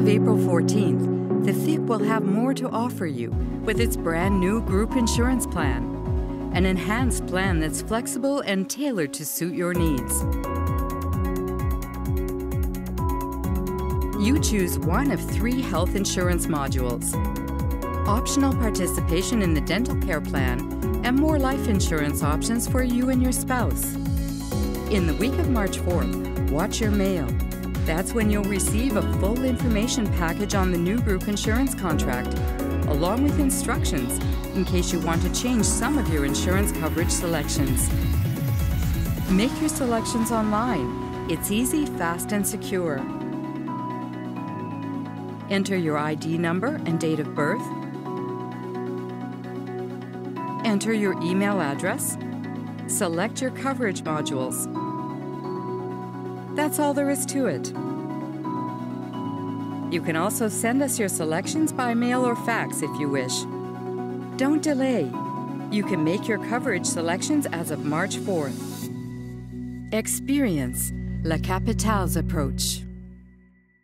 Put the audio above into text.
of April 14th, the FIC will have more to offer you with its brand new group insurance plan, an enhanced plan that's flexible and tailored to suit your needs. You choose one of 3 health insurance modules, optional participation in the dental care plan, and more life insurance options for you and your spouse. In the week of March 4th, watch your mail. That's when you'll receive a full information package on the new group insurance contract, along with instructions in case you want to change some of your insurance coverage selections. Make your selections online. It's easy, fast, and secure. Enter your ID number and date of birth. Enter your email address. Select your coverage modules. That's all there is to it. You can also send us your selections by mail or fax if you wish. Don't delay. You can make your coverage selections as of March 4th. Experience La Capitale's approach.